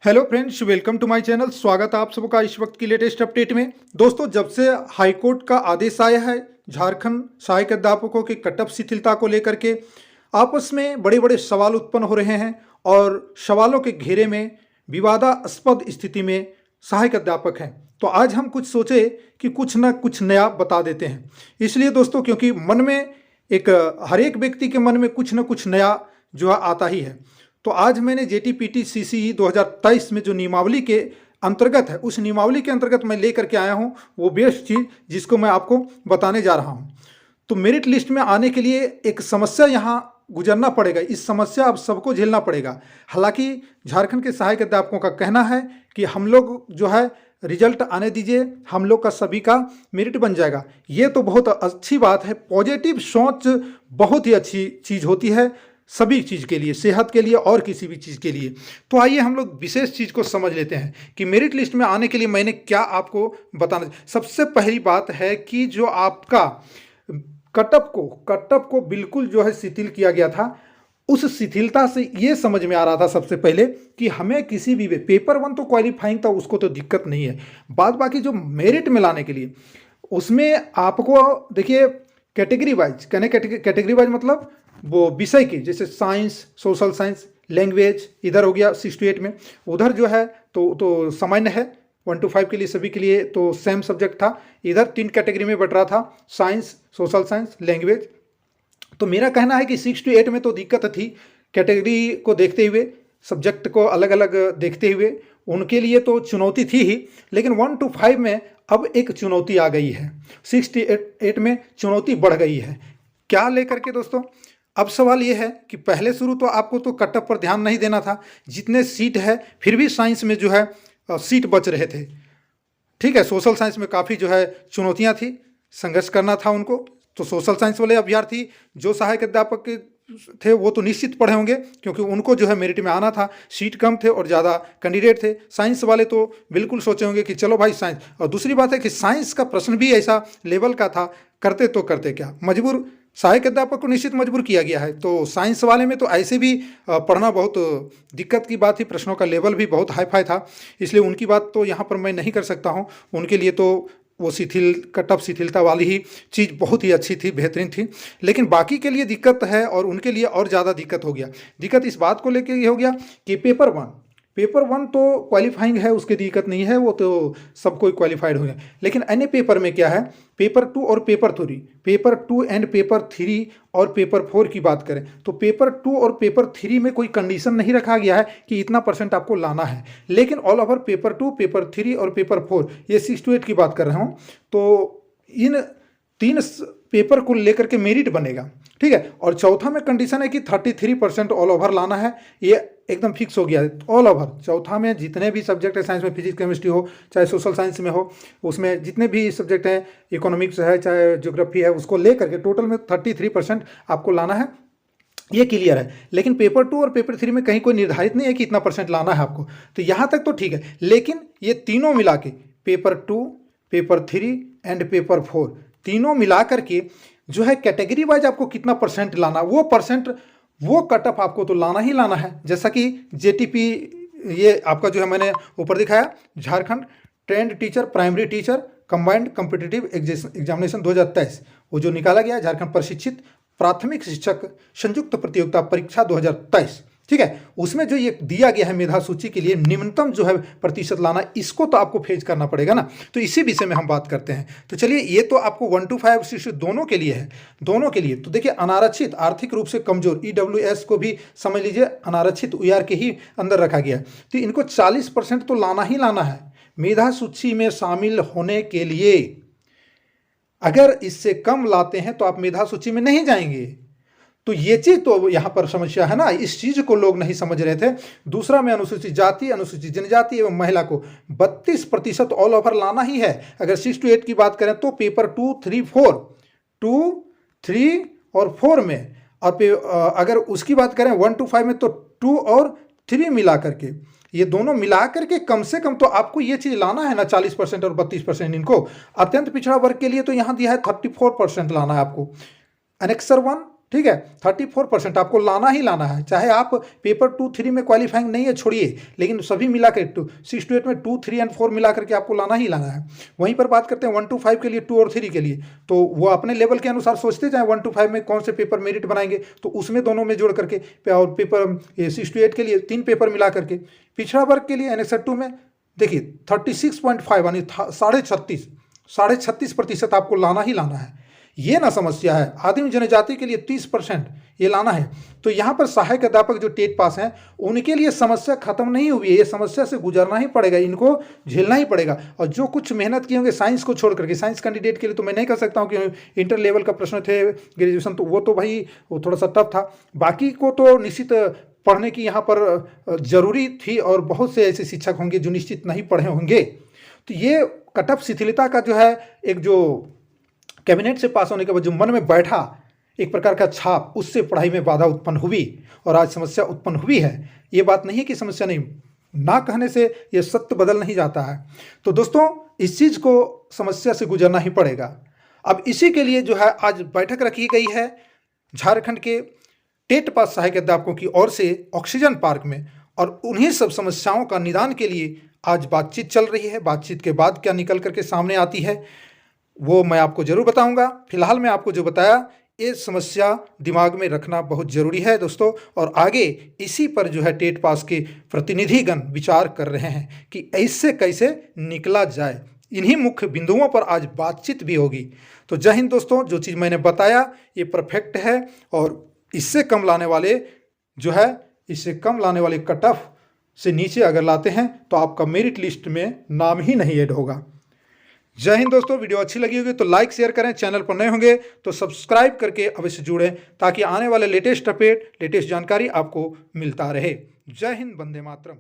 Hello friends, welcome to my channel. स्वागत है आप सबका इस वक्त की लेटेस्ट अपडेट में। दोस्तों, जब से हाईकोर्ट का आदेश आया है झारखंड सहायक अध्यापकों की कटअप शिथिलता को लेकर के आपस में बड़े बड़े सवाल उत्पन्न हो रहे हैं और सवालों के घेरे में विवादास्पद स्थिति में सहायक अध्यापक हैं। तो आज हम कुछ सोचे कि कुछ न कुछ नया बता देते हैं। इसलिए दोस्तों, क्योंकि मन में एक हर एक व्यक्ति के मन में कुछ न कुछ नया जो है आता ही है, तो आज मैंने जेटीपीटी सीसीई 2023 में जो नियमावली के अंतर्गत है, उस नियमावली के अंतर्गत मैं लेकर के आया हूं वो बेस्ट चीज़ जिसको मैं आपको बताने जा रहा हूं। तो मेरिट लिस्ट में आने के लिए एक समस्या यहाँ गुजरना पड़ेगा। इस समस्या अब सबको झेलना पड़ेगा। हालांकि झारखंड के सहायक अध्यापकों का कहना है कि हम लोग जो है रिजल्ट आने दीजिए, हम लोग का सभी का मेरिट बन जाएगा। ये तो बहुत अच्छी बात है। पॉजिटिव सोच बहुत ही अच्छी चीज़ होती है सभी चीज़ के लिए, सेहत के लिए और किसी भी चीज़ के लिए। तो आइए हम लोग विशेष चीज़ को समझ लेते हैं कि मेरिट लिस्ट में आने के लिए मैंने क्या आपको बताना। सबसे पहली बात है कि जो आपका कटअप को बिल्कुल जो है शिथिल किया गया था, उस शिथिलता से ये समझ में आ रहा था सबसे पहले कि हमें किसी भी पेपर 1 तो क्वालिफाइंग था, उसको तो दिक्कत नहीं है। बाद बाकी जो मेरिट में लाने के लिए उसमें आपको देखिए कैटेगरी वाइज, कैटेगरी वाइज मतलब वो विषय की, जैसे साइंस, सोशल साइंस, लैंग्वेज इधर हो गया 68 में, उधर जो है तो सामान्य है 1 to 5 के लिए, सभी के लिए तो सेम सब्जेक्ट था। इधर 3 कैटेगरी में बट रहा था, साइंस, सोशल साइंस, लैंग्वेज। तो मेरा कहना है कि 6 to 8 में तो दिक्कत थी, कैटेगरी को देखते हुए, सब्जेक्ट को अलग अलग देखते हुए उनके लिए तो चुनौती थी ही, लेकिन 1 to 5 में अब एक चुनौती आ गई है। 6 to 8 में चुनौती बढ़ गई है। क्या लेकर के दोस्तों? अब सवाल ये है कि पहले शुरू तो आपको तो कटअप पर ध्यान नहीं देना था, जितने सीट है फिर भी साइंस में जो है सीट बच रहे थे। ठीक है, सोशल साइंस में काफ़ी जो है चुनौतियां थी, संघर्ष करना था उनको। तो सोशल साइंस वाले अभ्यर्थी जो सहायक अध्यापक के थे वो तो निश्चित पढ़े होंगे, क्योंकि उनको जो है मेरिट में आना था, सीट कम थे और ज़्यादा कैंडिडेट थे। साइंस वाले तो बिल्कुल सोचे होंगे कि चलो भाई साइंस। और दूसरी बात है कि साइंस का प्रश्न भी ऐसा लेवल का था, करते तो करते क्या, मजबूर सहायक अध्यापक को निश्चित मजबूर किया गया है। तो साइंस वाले में तो ऐसे भी पढ़ना बहुत दिक्कत की बात थी, प्रश्नों का लेवल भी बहुत हाई फाई था, इसलिए उनकी बात तो यहाँ पर मैं नहीं कर सकता हूँ। उनके लिए तो वो कटअप शिथिलता वाली ही चीज़ बहुत ही अच्छी थी, बेहतरीन थी। लेकिन बाकी के लिए दिक्कत है और उनके लिए और ज़्यादा दिक्कत हो गया। दिक्कत इस बात को लेकर ये हो गया कि पेपर वन तो क्वालिफाइंग है, उसकी दिक्कत नहीं है, वो तो सब कोई क्वालिफाइड हो गया। लेकिन अन्य पेपर में क्या है, पेपर 2 और पेपर 2 एंड पेपर 3 और पेपर 4 की बात करें तो पेपर 2 और पेपर 3 में कोई कंडीशन नहीं रखा गया है कि इतना परसेंट आपको लाना है। लेकिन ऑल ओवर पेपर 2, पेपर 3 और पेपर 4, ये 6 to 8 की बात कर रहा हूँ, तो इन 3 पेपर को लेकर के मेरिट बनेगा। ठीक है, और चौथा में कंडीशन है कि 33% ऑल ओवर लाना है, ये एकदम फिक्स हो गया है। ऑल ओवर चौथा में जितने भी सब्जेक्ट है, साइंस में फिजिक्स केमिस्ट्री हो, चाहे सोशल साइंस में हो, उसमें जितने भी सब्जेक्ट हैं, इकोनॉमिक्स है चाहे ज्योग्राफी है, उसको लेकर के टोटल में 33% आपको लाना है, ये क्लियर है। लेकिन पेपर 2 और पेपर 3 में कहीं कोई निर्धारित नहीं है कि इतना परसेंट लाना है आपको। तो यहाँ तक तो ठीक है, लेकिन ये तीनों मिला के पेपर 2, पेपर 3 एंड पेपर 4 तीनों मिला करके जो है कैटेगरी वाइज आपको कितना परसेंट लाना, वो कटअप आपको तो लाना ही लाना है। जैसा कि जेटीपी, ये आपका जो है मैंने ऊपर दिखाया, Jharkhand trained teacher primary teacher combined competitive examination 2023, वो जो निकाला गया झारखंड प्रशिक्षित प्राथमिक शिक्षक संयुक्त प्रतियोगिता परीक्षा 2023। ठीक है, उसमें जो ये दिया गया है मेधा सूची के लिए न्यूनतम जो है प्रतिशत लाना, इसको तो आपको फेज करना पड़ेगा ना। तो इसी विषय में हम बात करते हैं। तो चलिए, ये तो आपको 1 to 5 शिशु दोनों के लिए है, दोनों के लिए। तो देखिए, अनारक्षित आर्थिक रूप से कमजोर ईडब्ल्यूएस को भी समझ लीजिए अनारक्षित ऊआर के ही अंदर रखा गया है। तो इनको 40% तो लाना ही लाना है मेधा सूची में शामिल होने के लिए। अगर इससे कम लाते हैं तो आप मेधा सूची में नहीं जाएंगे। तो ये चीज तो यहां पर समस्या है ना, इस चीज को लोग नहीं समझ रहे थे। दूसरा में अनुसूचित जाति, अनुसूचित जनजाति एवं महिला को 32% ऑल ओवर लाना ही है। अगर 6 to 8 की बात करें तो पेपर 2, 3 और 4 में, और अगर उसकी बात करें 1 to 5 में तो 2 और 3 मिला करके, ये दोनों मिला करके कम से कम तो आपको ये चीज लाना है ना, 40% और 32%। इनको अत्यंत पिछड़ा वर्ग के लिए तो यहां दिया है 34% लाना है आपको। एनेक्सर 1 ठीक है, 34% आपको लाना ही लाना है, चाहे आप पेपर 2, 3 में क्वालिफाइंग नहीं है छोड़िए, लेकिन सभी मिला के 6 to 8 में 2, 3 और 4 मिला करके आपको लाना ही लाना है। वहीं पर बात करते हैं 1 to 5 के लिए, 2 और 3 के लिए, तो वो अपने लेवल के अनुसार सोचते जाए 1 to 5 में कौन से पेपर मेरिट बनाएंगे, तो उसमें दोनों में जोड़ करके, और पेपर 6 to 8 के लिए 3 पेपर मिला करके। पिछड़ा वर्ग के लिए एनेक्सर 2 में देखिए 36.5 यानी 36.5% आपको लाना ही लाना है, ये ना समस्या है। आदिम जनजाति के लिए 30% ये लाना है। तो यहाँ पर सहायक अध्यापक जो टेट पास हैं उनके लिए समस्या खत्म नहीं हुई है, ये समस्या से गुजरना ही पड़ेगा, इनको झेलना ही पड़ेगा। और जो कुछ मेहनत किए होंगे साइंस को छोड़ करके, साइंस कैंडिडेट के लिए तो मैं नहीं कह सकता हूँ कि इंटर लेवल का प्रश्न थे ग्रेजुएशन, तो वो तो भाई वो थोड़ा सा टफ था, बाकी को तो निश्चित पढ़ने की यहाँ पर जरूरी थी, और बहुत से ऐसे शिक्षक होंगे जो निश्चित नहीं पढ़े होंगे। तो ये कट ऑफ शिथिलता का जो है एक जो कैबिनेट से पास होने के बाद जो मन में बैठा एक प्रकार का छाप, उससे पढ़ाई में बाधा उत्पन्न हुई और आज समस्या उत्पन्न हुई है। ये बात नहीं है कि समस्या नहीं, ना कहने से ये सत्य बदल नहीं जाता है। तो दोस्तों इस चीज़ को समस्या से गुजरना ही पड़ेगा। अब इसी के लिए जो है आज बैठक रखी गई है झारखंड के टेट पास सहायक अध्यापकों की ओर से ऑक्सीजन पार्क में, और उन्हीं सब समस्याओं का निदान के लिए आज बातचीत चल रही है। बातचीत के बाद क्या निकल करके सामने आती है वो मैं आपको जरूर बताऊंगा। फिलहाल मैं आपको जो बताया ये समस्या दिमाग में रखना बहुत ज़रूरी है दोस्तों, और आगे इसी पर जो है टेट पास के प्रतिनिधिगण विचार कर रहे हैं कि ऐसे कैसे निकला जाए। इन्हीं मुख्य बिंदुओं पर आज बातचीत भी होगी। तो जय हिंद दोस्तों, जो चीज़ मैंने बताया ये परफेक्ट है, और इससे कम लाने वाले जो है, इससे कम लाने वाले कट ऑफ से नीचे अगर लाते हैं तो आपका मेरिट लिस्ट में नाम ही नहीं ऐड होगा। जय हिंद दोस्तों, वीडियो अच्छी लगी होगी तो लाइक शेयर करें, चैनल पर नए होंगे तो सब्सक्राइब करके अवश्य जुड़ें, ताकि आने वाले लेटेस्ट अपडेट, लेटेस्ट जानकारी आपको मिलता रहे। जय हिंद, वंदे मातरम।